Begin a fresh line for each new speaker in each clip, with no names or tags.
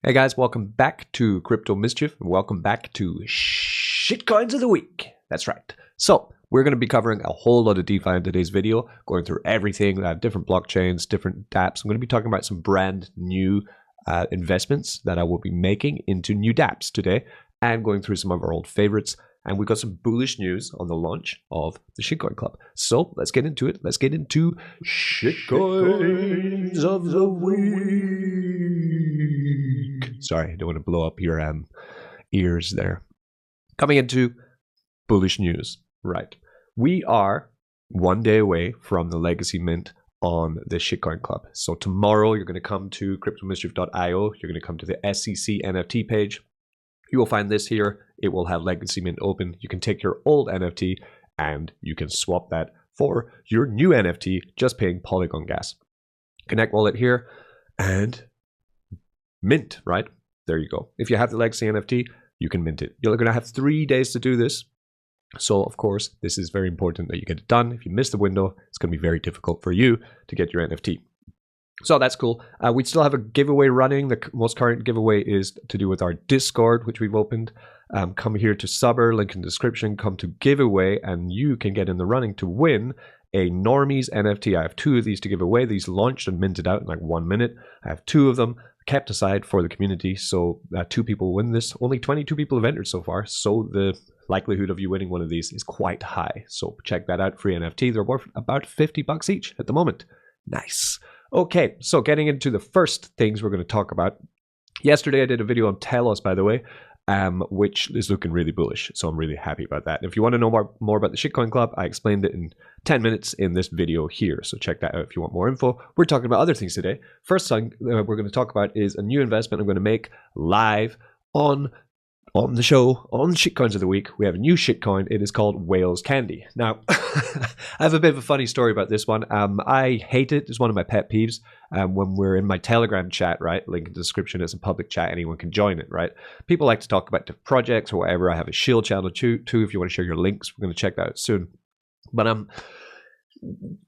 Hey guys, welcome back to Crypto Mischief, and welcome back to Shitcoins of the Week. That's right. So, we're going to be covering a whole lot of DeFi in today's video, going through everything, different blockchains, different dApps. I'm going to be talking about some brand new investments that I will be making into new dApps today, and going through some of our old favorites. And we've got some bullish news on the launch of the Shitcoin Club. So, let's get into it. Let's get into Shitcoins of the Week. Sorry, I don't want to blow up your ears there. Coming into bullish news. Right. We are one day away from the legacy mint on the Shitcoin Club. So tomorrow you're going to come to cryptomischief.io. You're going to come to the SEC NFT page. You will find this here. It will have legacy mint open. You can take your old NFT and you can swap that for your new NFT, just paying Polygon gas. Connect wallet here and mint, right? There you go. If you have the legacy NFT, you can mint it. You're going to have 3 days to do this. So, of course, this is very important that you get it done. If you miss the window, it's going to be very difficult for you to get your NFT. So that's cool. We still have a giveaway running. The most current giveaway is to do with our Discord, which we've opened. Come here to Subber, link in the description, come to giveaway, and you can get in the running to win a Normies NFT. I have 2 of these to give away. These launched and minted out in like 1 minute. I have 2 of them kept aside for the community. So 2 people win this. Only 22 people have entered so far. So the likelihood of you winning one of these is quite high. So check that out. Free NFT. They're worth about $50 each at the moment. Nice. Okay, so getting into the first things we're going to talk about. Yesterday I did a video on Telos, by the way, which is looking really bullish. So I'm really happy about that. And if you want to know more about the Shitcoin Club, I explained it in 10 minutes in this video here. So check that out if you want more info. We're talking about other things today. First thing we're going to talk about is a new investment I'm going to make live on the show, on Shitcoins of the Week. We have a new shitcoin. It is called Whales Candy. Now, I have a bit of a funny story about this one. I hate it. It's one of my pet peeves. When we're in my Telegram chat, right? Link in the description. It's a public chat. Anyone can join it, right? People like to talk about different projects or whatever. I have a Shield channel too. If you want to share your links, we're going to check that out soon. But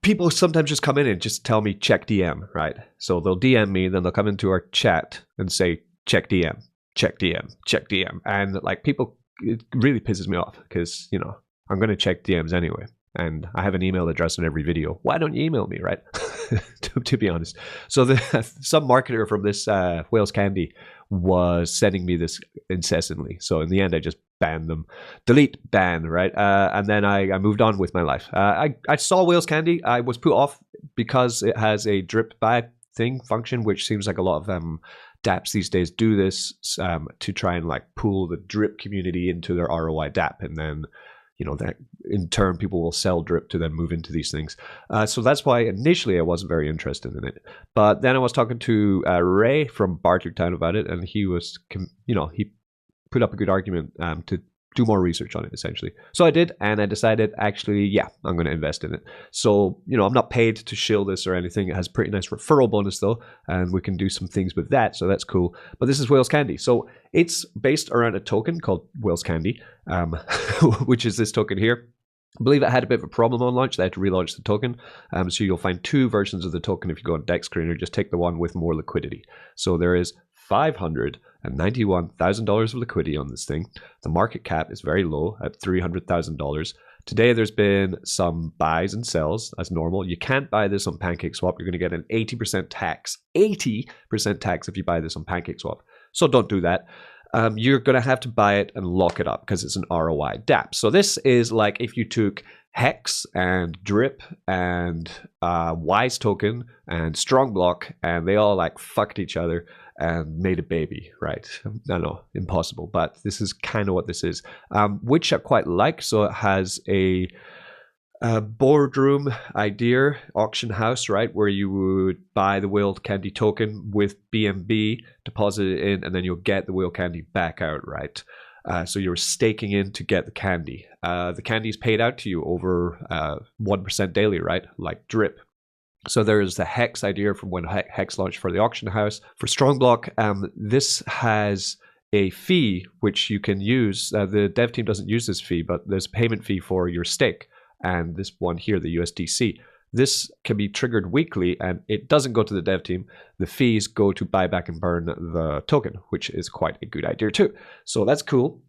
people sometimes just come in and just tell me check DM, right? So they'll DM me, then they'll come into our chat and say check DM. Check DM, check DM. And like people, it really pisses me off because, you know, I'm going to check DMs anyway. And I have an email address in every video. Why don't you email me, right? to be honest. So some marketer from this Whales Candy was sending me this incessantly. So in the end, I just banned them. Delete, ban, right? And then I moved on with my life. I saw Whales Candy. I was put off because it has a drip buy function, which seems like a lot of dApps these days do this to try and like pull the drip community into their ROI dApp, and then you know that in turn people will sell drip to then move into these things. So that's why initially I wasn't very interested in it. But then I was talking to Ray from Bartertown about it, and he was, you know, he put up a good argument to do more research on it essentially. So I did, and I decided actually, yeah, I'm going to invest in it. So, you know, I'm not paid to shill this or anything. It has a pretty nice referral bonus though, and we can do some things with that. So that's cool. But this is Whales Candy. So it's based around a token called Whales Candy, which is this token here. I believe it had a bit of a problem on launch. They had to relaunch the token. So you'll find 2 versions of the token if you go on Dex Screener. Just take the one with more liquidity. So there is $591,000 of liquidity on this thing. The market cap is very low at $300,000. Today there's been some buys and sells as normal. You can't buy this on PancakeSwap. You're going to get an 80% tax. 80% tax if you buy this on PancakeSwap. So don't do that. You're going to have to buy it and lock it up because it's an ROI dApp. So this is like if you took Hex and Drip and Wise Token and Strongblock and they all like fucked each other and made a baby, right? I know, impossible, but this is kind of what this is, which I quite like. So it has a boardroom idea, auction house, right? Where you would buy the Whale Candy token with BNB, deposit it in, and then you'll get the Whale Candy back out, right? So you're staking in to get the candy. The candy is paid out to you over 1% daily, right? Like drip. So there's the Hex idea from when Hex launched for the auction house. For Strongblock, this has a fee which you can use. The dev team doesn't use this fee, but there's a payment fee for your stake. And this one here, the USDC. This can be triggered weekly, and it doesn't go to the dev team. The fees go to buy back and burn the token, which is quite a good idea too. So that's cool.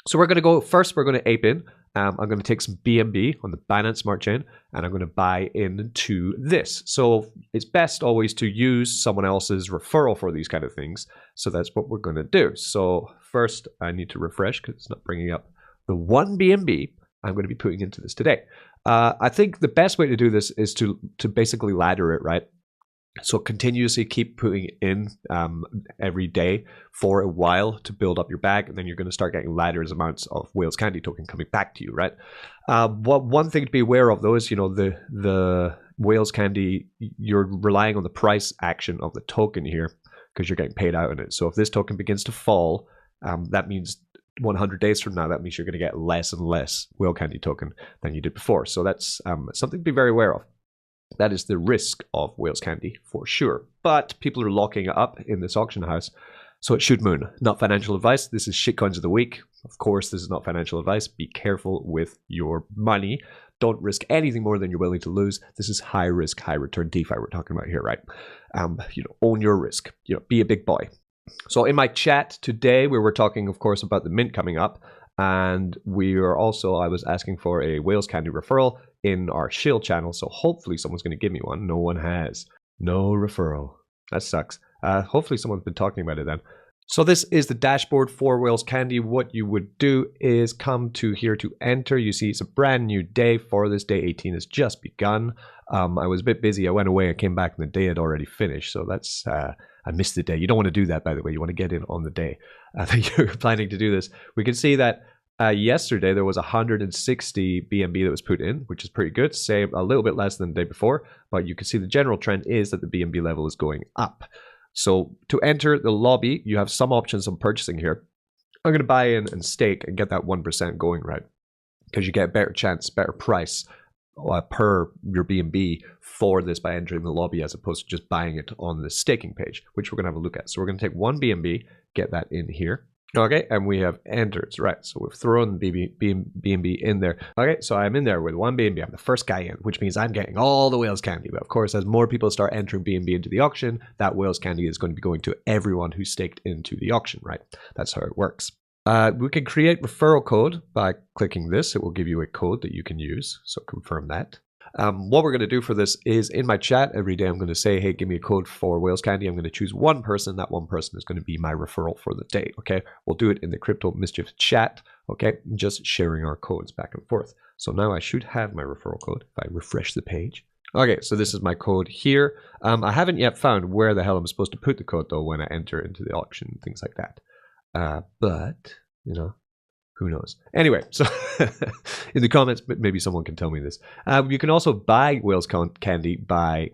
So we're going to go first, we're going to ape in. I'm going to take some BNB on the Binance Smart Chain, and I'm going to buy into this. So it's best always to use someone else's referral for these kind of things. So that's what we're going to do. So first, I need to refresh because it's not bringing up the 1 BNB I'm going to be putting into this today. I think the best way to do this is to basically ladder it, right? So continuously keep putting in every day for a while to build up your bag, and then you're going to start getting ladders amounts of Whales Candy token coming back to you, right? One thing to be aware of though is, the Whales Candy, you're relying on the price action of the token here because you're getting paid out in it. So if this token begins to fall, that means 100 days from now, that means you're going to get less and less Whale Candy token than you did before. So that's something to be very aware of. That is the risk of Whales Candy for sure. But people are locking it up in this auction house, so it should moon. Not financial advice. This is shitcoins of the week. Of course, this is not financial advice. Be careful with your money. Don't risk anything more than you're willing to lose. This is high risk, high return DeFi we're talking about here, right? Own your risk. Be a big boy. So in my chat today, we were talking, of course, about the mint coming up. And I was asking for a Whales Candy referral in our Shield channel. So hopefully someone's going to give me one. No one has. No referral. That sucks. Hopefully someone's been talking about it then. So this is the dashboard for Whales Candy. What you would do is come to here to enter. You see it's a brand new day for this. Day 18 has just begun. I was a bit busy. I went away. I came back and the day had already finished. So that's... I missed the day. You don't want to do that, by the way. You want to get in on the day that you're planning to do this. We can see that yesterday there was 160 BNB that was put in, which is pretty good. Say a little bit less than the day before, but you can see the general trend is that the BNB level is going up. So to enter the lobby, you have some options on purchasing here. I'm going to buy in and stake and get that 1% going, right? Because you get a better chance, better price per your BNB for this by entering the lobby as opposed to just buying it on the staking page, which we're going to have a look at. So we're going to take 1 BNB, get that in here. Okay, and we have entered, right? So we've thrown BNB in there. Okay, so I'm in there with 1 BNB. I'm the first guy in, which means I'm getting all the Whales Candy. But of course, as more people start entering BNB into the auction, that Whales Candy is going to be going to everyone who staked into the auction, right? That's how it works. We can create referral code by clicking this. It will give you a code that you can use. So confirm that. What we're going to do for this is in my chat every day, I'm going to say, hey, give me a code for Whales Candy. I'm going to choose one person. That one person is going to be my referral for the day. Okay. We'll do it in the Crypto Mischief chat. Okay. Just sharing our codes back and forth. So now I should have my referral code if I refresh the page. Okay. So this is my code here. I haven't yet found where the hell I'm supposed to put the code though when I enter into the auction, things like that. But, who knows? Anyway, so in the comments, maybe someone can tell me this. You can also buy Whales Candy by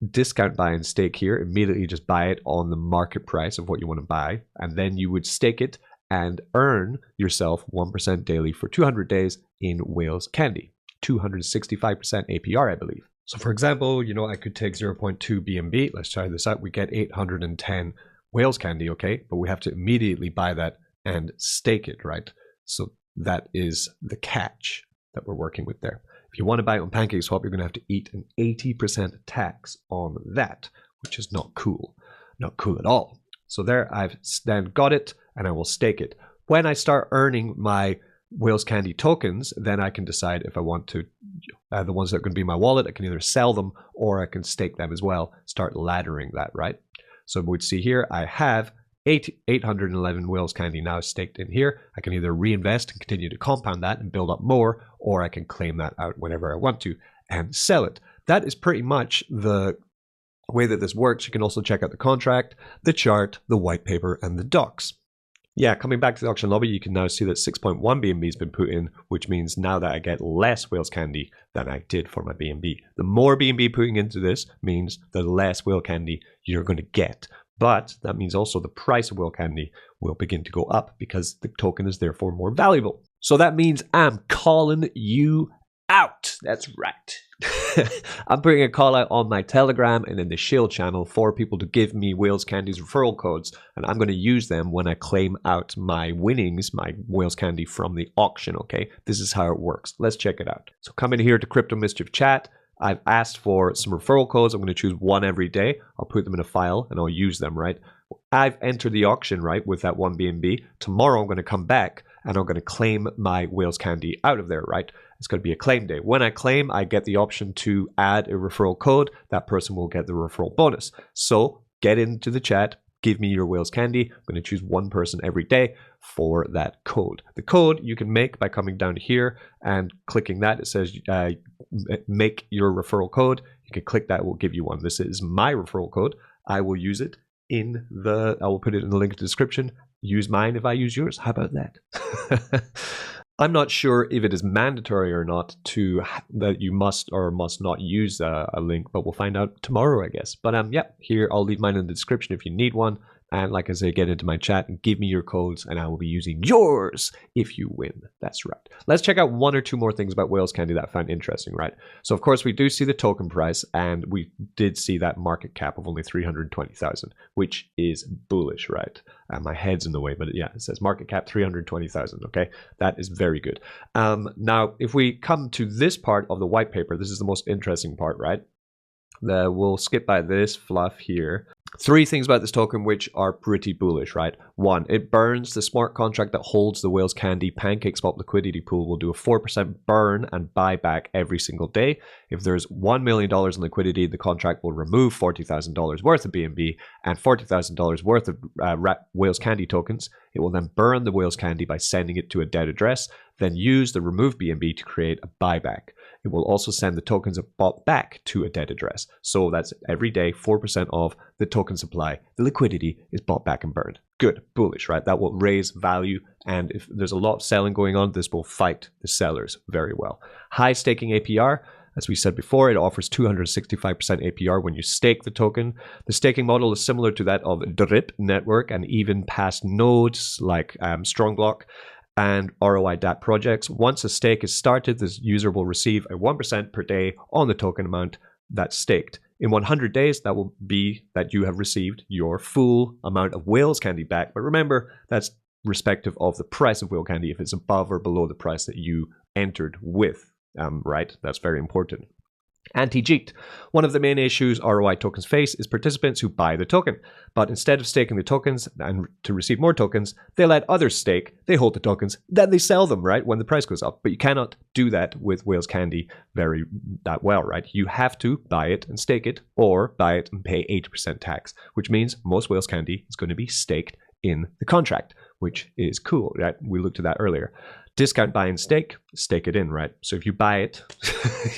discount buy and stake here. Immediately just buy it on the market price of what you want to buy. And then you would stake it and earn yourself 1% daily for 200 days in Whales Candy. 265% APR, I believe. So for example, I could take 0.2 BNB. Let's try this out. We get 810 Whales Candy, okay? But we have to immediately buy that and stake it, right? So that is the catch that we're working with there. If you want to buy it on PancakeSwap, you're going to have to eat an 80% tax on that, which is not cool. Not cool at all. So there, I've then got it, and I will stake it. When I start earning my Whales Candy tokens, then I can decide if I want to, the ones that are going to be in my wallet, I can either sell them or I can stake them as well, start laddering that, right? So we'd see here, I have 811 Whales Candy now staked in here. I can either reinvest and continue to compound that and build up more, or I can claim that out whenever I want to and sell it. That is pretty much the way that this works. You can also check out the contract, the chart, the white paper, and the docs. Yeah, coming back to the auction lobby, you can now see that 6.1 BNB has been put in, which means now that I get less Whales Candy than I did for my BNB. The more BNB putting into this means the less Whale Candy you're going to get. But that means also the price of Whale Candy will begin to go up because the token is therefore more valuable. So that means I'm calling you out. That's right. I'm putting a call out on my Telegram and in the Shield channel for people to give me Whales Candy's referral codes, and I'm going to use them when I claim out my winnings, my Whales Candy from the auction, okay? This is how it works. Let's check it out. So come in here to Crypto Mischief chat. I've asked for some referral codes. I'm going to choose one every day. I'll put them in a file and I'll use them, right? I've entered the auction, right, with that one BNB. Tomorrow I'm going to come back and I'm going to claim my Whales Candy out of there, right? It's going to be a claim day. When I claim, I get the option to add a referral code. That person will get the referral bonus. So get into the chat, give me your Whales Candy. I'm going to choose one person every day for that code. The code you can make by coming down here and clicking that. It says make your referral code. You can click that, it will give you one. This is my referral code. I will use it I will put it in the link in the description. Use mine if I use yours. How about that? I'm not sure if it is mandatory or not that you must or must not use a link, but we'll find out tomorrow, I guess. But yeah, here I'll leave mine in the description if you need one. And like I say, get into my chat and give me your codes, and I will be using yours if you win. That's right. Let's check out one or two more things about Whales Candy that I found interesting, right? So of course we do see the token price, and we did see that market cap of only 320,000, which is bullish, right? My head's in the way, but yeah, it says market cap 320,000. Okay, that is very good. Now, if we come to this part of the white paper, this is the most interesting part, right? We'll skip by this fluff here. Three things about this token which are pretty bullish, right? One, it burns. The smart contract that holds the Whales Candy pancake swap liquidity pool will do a 4% burn and buyback every single day. If there's $1 million in liquidity, the contract will remove $40,000 worth of BNB and $40,000 worth of Whales Candy tokens. It will then burn the Whales Candy by sending it to a dead address, then use the removed BNB to create a buyback. It will also send the tokens bought back to a dead address. So that's every day, 4% of the token supply, the liquidity is bought back and burned. Good, bullish, right? That will raise value. And if there's a lot of selling going on, this will fight the sellers very well. High staking APR. As we said before, it offers 265% APR when you stake the token. The staking model is similar to that of dAPP network and even past nodes like Strongblock and dAPP projects. Once a stake is started, the user will receive a 1% per day on the token amount that's staked. In 100 days, that will be that you have received your full amount of Whales Candy back. But remember, that's respective of the price of Whale Candy, if it's above or below the price that you entered with, right? That's very important. Anti-cheat. One of the main issues ROI tokens face is participants who buy the token, but instead of staking the tokens and to receive more tokens, they let others stake, they hold the tokens, then they sell them, right, when the price goes up. But you cannot do that with Whales Candy that well, right? You have to buy it and stake it, or buy it and pay 80% tax, which means most Whales Candy is going to be staked in the contract, which is cool, right? We looked at that earlier. Discount buy and stake it in, right? So if you buy it,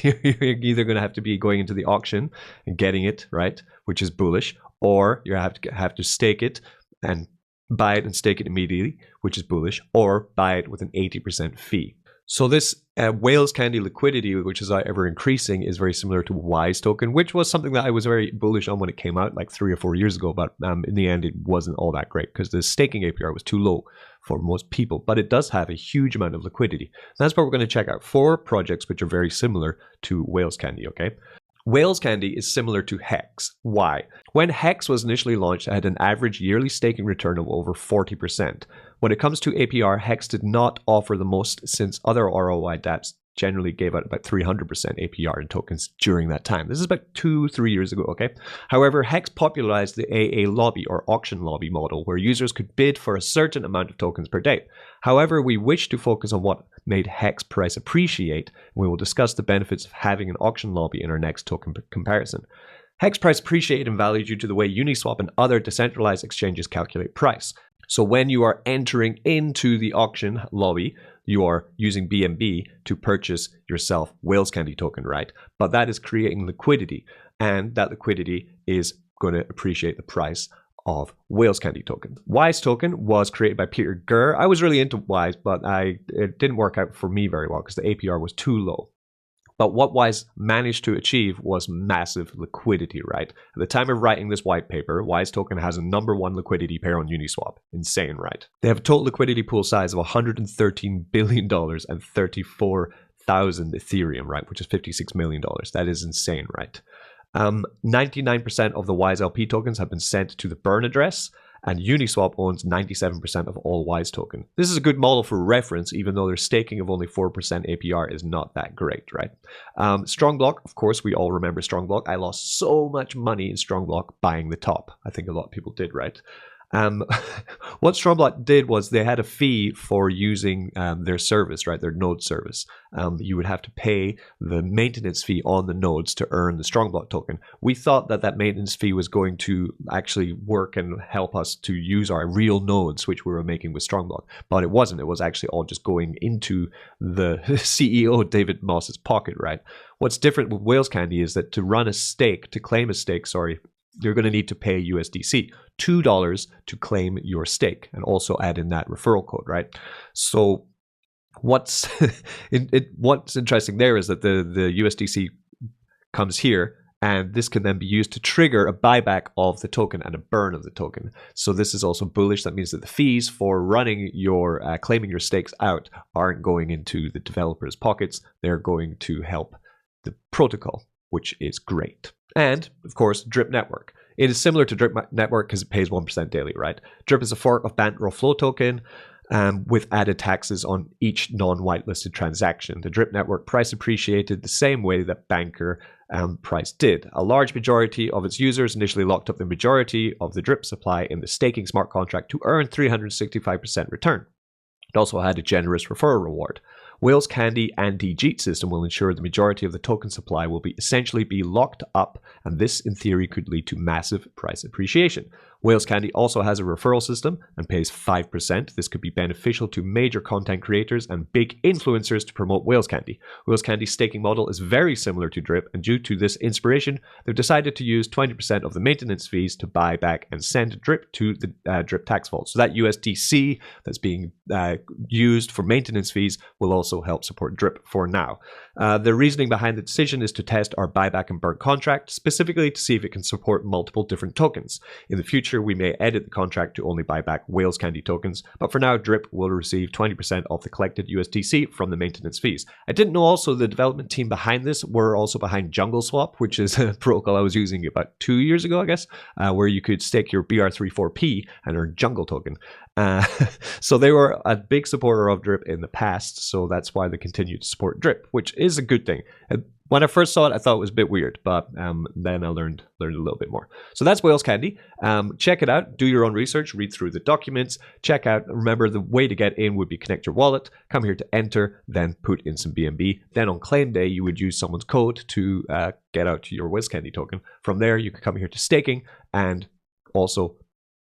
you're either going to have to be going into the auction and getting it, right? Which is bullish, or you have to stake it and buy it and stake it immediately, which is bullish, or buy it with an 80% fee. So this Whales Candy liquidity, which is ever increasing, is very similar to WISE token, which was something that I was very bullish on when it came out like 3 or 4 years ago. But in the end, it wasn't all that great because the staking APR was too low for most people. But it does have a huge amount of liquidity. And that's what we're going to check out. 4 projects which are very similar to Whales Candy, okay? Whales Candy is similar to HEX. Why? When HEX was initially launched, it had an average yearly staking return of over 40%. When it comes to APR, HEX did not offer the most since other ROI dApps generally gave out about 300% APR in tokens during that time. This is about 2-3 years ago, okay? However, HEX popularized the AA lobby or auction lobby model where users could bid for a certain amount of tokens per day. However, we wish to focus on what made HEX price appreciate. We will discuss the benefits of having an auction lobby in our next token comparison. HEX price appreciated in value due to the way Uniswap and other decentralized exchanges calculate price. So when you are entering into the auction lobby, you are using BNB to purchase yourself Whales Candy token, right? But that is creating liquidity, and that liquidity is going to appreciate the price of Whales Candy token. WISE token was created by Peter Gurr. I was really into WISE, but it didn't work out for me very well because the APR was too low. But what WISE managed to achieve was massive liquidity, right? At the time of writing this white paper, WISE token has a #1 liquidity pair on Uniswap. Insane, right? They have a total liquidity pool size of $113 billion and 34,000 Ethereum, right? Which is $56 million. That is insane, right? 99% of the WISE LP tokens have been sent to the burn address, and Uniswap owns 97% of all WISE token. This is a good model for reference, even though their staking of only 4% APR is not that great, right? Strongblock, of course, we all remember Strongblock. I lost so much money in Strongblock buying the top. I think a lot of people did, right? What Strongblock did was they had a fee for using their service, right? Their node service. You would have to pay the maintenance fee on the nodes to earn the Strongblock token. We thought that that maintenance fee was going to actually work and help us to use our real nodes, which we were making with Strongblock, but it wasn't. It was actually all just going into the CEO David Moss's pocket, right? What's different with Whales Candy is that to run a stake, to claim a stake, you're going to need to pay USDC, $2 to claim your stake, and also add in that referral code, right? So what's interesting there is that the USDC comes here, and this can then be used to trigger a buyback of the token and a burn of the token. So this is also bullish. That means that the fees for running your claiming your stakes out aren't going into the developers' pockets. They're going to help the protocol, which is great. And, of course, Drip Network. It is similar to Drip Network because it pays 1% daily, right? Drip is a fork of Bankroll Flow token with added taxes on each non-whitelisted transaction. The Drip Network price appreciated the same way that Banker price did. A large majority of its users initially locked up the majority of the Drip supply in the staking smart contract to earn 365% return. It also had a generous referral reward. Whales Candy and DJET system will ensure the majority of the token supply will essentially be locked up, and this in theory could lead to massive price appreciation. Whales Candy also has a referral system and pays 5%. This could be beneficial to major content creators and big influencers to promote Whales Candy. Whales Candy's staking model is very similar to Drip, and due to this inspiration, they've decided to use 20% of the maintenance fees to buy back and send Drip to the Drip tax vault. So that USDC that's being used for maintenance fees will also help support Drip for now. The reasoning behind the decision is to test our buyback and burn contract, specifically to see if it can support multiple different tokens. In the future, we may edit the contract to only buy back Whales Candy tokens, but for now, Drip will receive 20% of the collected USDC from the maintenance fees. I didn't know also the development team behind this were also behind Jungle Swap, which is a protocol I was using about 2 years ago, I guess, where you could stake your BR34P and earn Jungle token. So they were a big supporter of Drip in the past, so that's why they continue to support Drip, which is a good thing. When I first saw it, I thought it was a bit weird, but then I learned a little bit more. So that's Whales Candy. Check it out. Do your own research. Read through the documents. Check out. Remember, the way to get in would be connect your wallet, come here to enter, then put in some BNB. Then on claim day, you would use someone's code to get out to your Whales Candy token. From there, you can come here to staking and also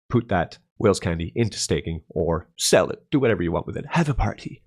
put that Whales Candy into staking or sell it. Do whatever you want with it. Have a party.